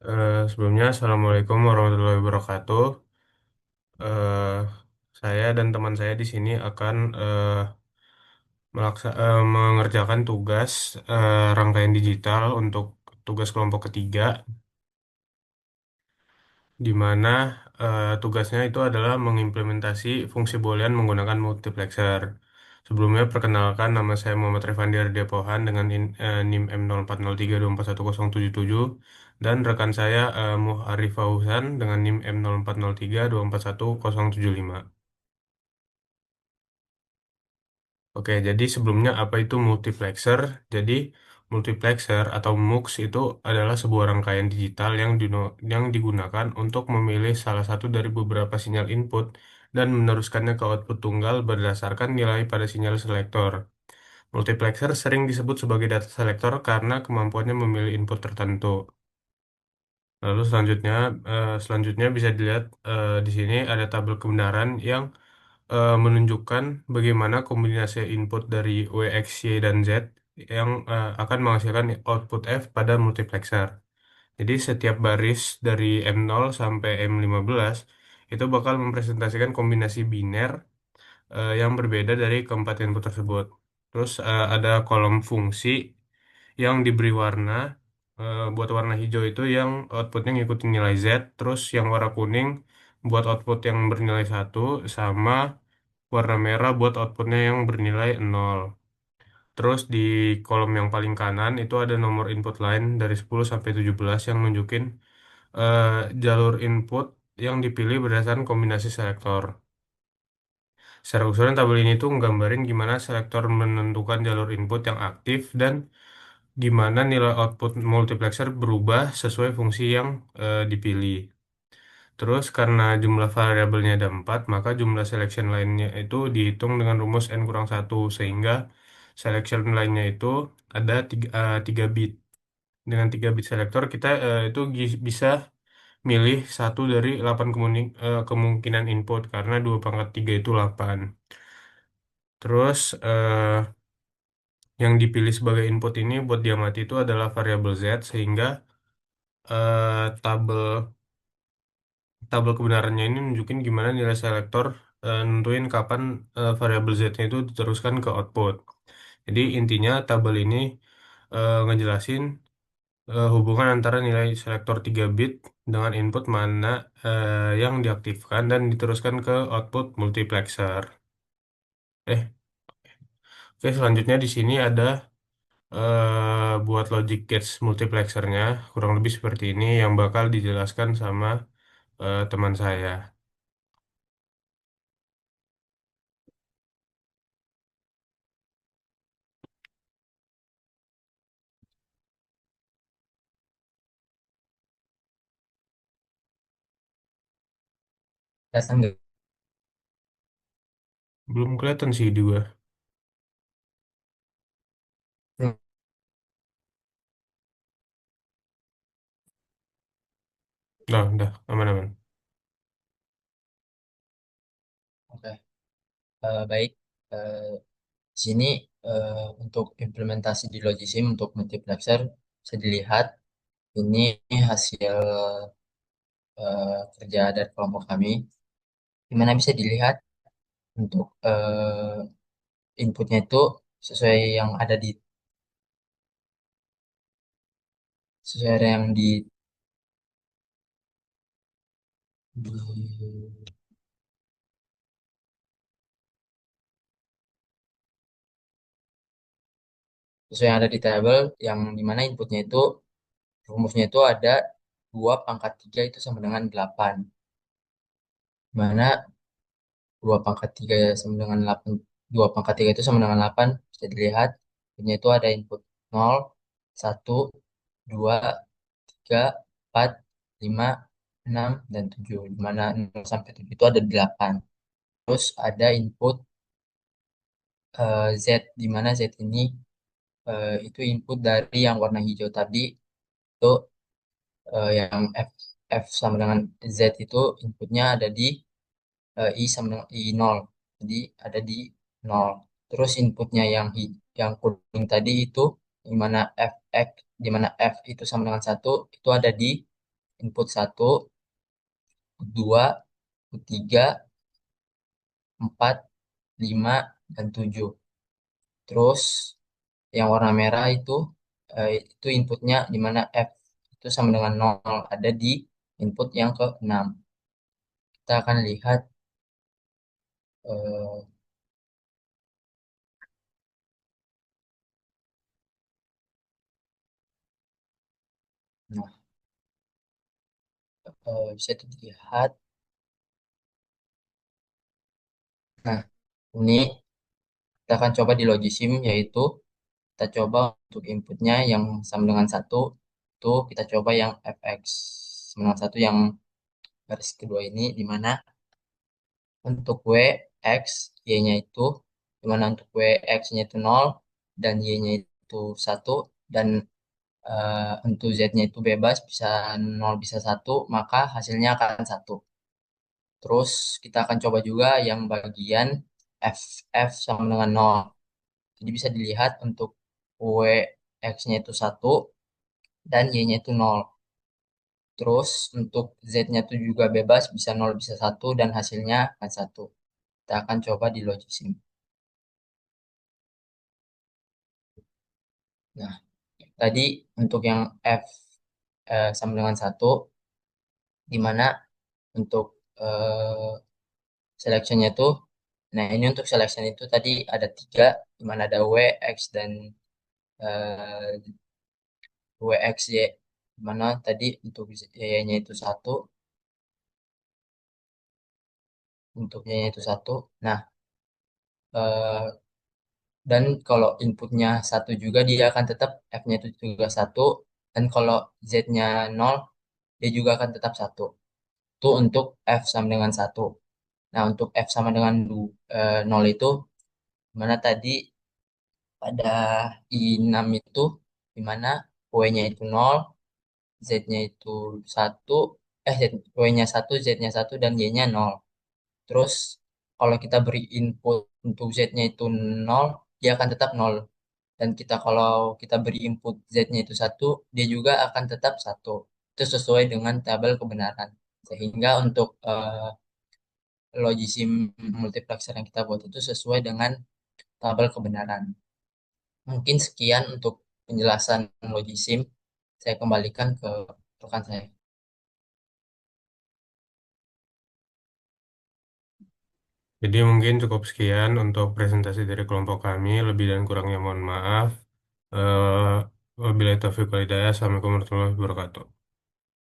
Sebelumnya, Assalamualaikum warahmatullahi wabarakatuh. Eh, saya dan teman saya di sini akan mengerjakan tugas rangkaian digital untuk tugas kelompok ketiga, di mana tugasnya itu adalah mengimplementasi fungsi boolean menggunakan multiplexer. Sebelumnya, perkenalkan nama saya Muhammad Rifandi Ardiapohan dengan NIM M0403241077 dan rekan saya Muh Arif Fauzan dengan NIM M0403241075. Oke, jadi sebelumnya apa itu multiplexer? Jadi multiplexer atau MUX itu adalah sebuah rangkaian digital yang digunakan untuk memilih salah satu dari beberapa sinyal input dan meneruskannya ke output tunggal berdasarkan nilai pada sinyal selektor. Multiplexer sering disebut sebagai data selektor karena kemampuannya memilih input tertentu. Lalu selanjutnya bisa dilihat di sini ada tabel kebenaran yang menunjukkan bagaimana kombinasi input dari W, X, Y, dan Z yang akan menghasilkan output F pada multiplexer. Jadi setiap baris dari M0 sampai M15 itu bakal mempresentasikan kombinasi biner yang berbeda dari keempat input tersebut. Terus ada kolom fungsi yang diberi warna. Buat warna hijau itu yang outputnya ngikutin nilai Z, terus yang warna kuning buat output yang bernilai satu, sama warna merah buat outputnya yang bernilai 0. Terus di kolom yang paling kanan itu ada nomor input line dari 10 sampai 17 yang nunjukin eh, jalur input yang dipilih berdasarkan kombinasi selektor. Secara keseluruhan tabel ini tuh nggambarin gimana selektor menentukan jalur input yang aktif dan gimana nilai output multiplexer berubah sesuai fungsi yang dipilih. Terus karena jumlah variabelnya ada 4, maka jumlah selection line-nya itu dihitung dengan rumus n kurang satu, sehingga selection line-nya itu ada 3 bit. Dengan 3 bit selektor kita itu bisa milih satu dari 8 kemungkinan input karena 2 pangkat 3 itu 8. Terus yang dipilih sebagai input ini buat diamati itu adalah variabel Z, sehingga tabel tabel kebenarannya ini nunjukin gimana nilai selektor nentuin kapan variabel Z-nya itu diteruskan ke output. Jadi intinya tabel ini ngejelasin hubungan antara nilai selektor 3 bit dengan input mana yang diaktifkan dan diteruskan ke output multiplexer. Oke, selanjutnya di sini ada buat logic gates multiplexernya kurang lebih seperti ini yang bakal dijelaskan sama teman saya. Dasar nggak? Belum kelihatan sih juga. Nah, udah aman-aman. Oke, baik. Eh, di sini untuk implementasi di Logisim untuk multiplexer bisa dilihat ini hasil kerja dari kelompok kami. Di mana bisa dilihat untuk inputnya itu sesuai yang ada di sesuai yang di- sesuai yang ada di tabel yang dimana inputnya itu rumusnya itu ada 2 pangkat 3 itu sama dengan 8. Mana 2 pangkat 3 sama dengan 8, 2 pangkat 3 itu sama dengan 8 bisa dilihat inputnya itu ada input 0, 1, 2, 3, 4, 5, 6, dan 7, di mana 0 sampai 7 itu ada 8. Terus ada input Z, di mana Z ini itu input dari yang warna hijau tadi, itu yang F sama dengan Z itu inputnya ada di I sama dengan I0. Jadi ada di 0. Terus inputnya yang kuning tadi itu di mana F, di mana F itu sama dengan 1 itu ada di input satu, dua, tiga, empat, lima, dan tujuh. Terus yang warna merah itu inputnya di mana F itu sama dengan nol ada di input yang ke-6. Kita akan lihat eh, nah bisa dilihat. Nah, ini kita akan coba di Logisim yaitu kita coba untuk inputnya yang sama dengan satu itu kita coba yang fx sama dengan satu yang garis kedua ini di mana untuk w x y-nya itu di mana untuk w x-nya itu nol dan y-nya itu satu dan untuk z-nya itu bebas bisa nol bisa satu maka hasilnya akan satu. Terus kita akan coba juga yang bagian f sama dengan nol. Jadi bisa dilihat untuk w x-nya itu satu dan y-nya itu nol. Terus untuk z-nya itu juga bebas bisa nol bisa satu dan hasilnya akan satu. Kita akan coba di Logisim. Nah, tadi untuk yang f sama dengan satu di mana untuk seleksinya itu, nah ini untuk selection itu tadi ada tiga, di mana ada W, X, dan W, X, Y. Di mana tadi untuk Y-nya itu satu, untuk Y-nya itu satu. Nah, eh, dan kalau inputnya satu juga, dia akan tetap F-nya itu juga satu. Dan kalau Z-nya nol, dia juga akan tetap satu. Itu untuk F sama dengan satu. Nah, untuk F sama dengan 0 itu, mana tadi pada I6 itu dimana W-nya itu nol, Z-nya itu satu, W-nya satu, Z-nya satu, dan Y-nya nol. Terus kalau kita beri input untuk Z-nya itu nol, dia akan tetap nol. Dan kalau kita beri input Z-nya itu satu, dia juga akan tetap satu. Itu sesuai dengan tabel kebenaran. Sehingga untuk logisim multiplexer yang kita buat itu sesuai dengan tabel kebenaran. Mungkin sekian untuk penjelasan logisim. Saya kembalikan ke rekan saya. Jadi mungkin cukup sekian untuk presentasi dari kelompok kami. Lebih dan kurangnya mohon maaf. Wabillahi taufiq wal hidayah. Assalamualaikum warahmatullahi wabarakatuh.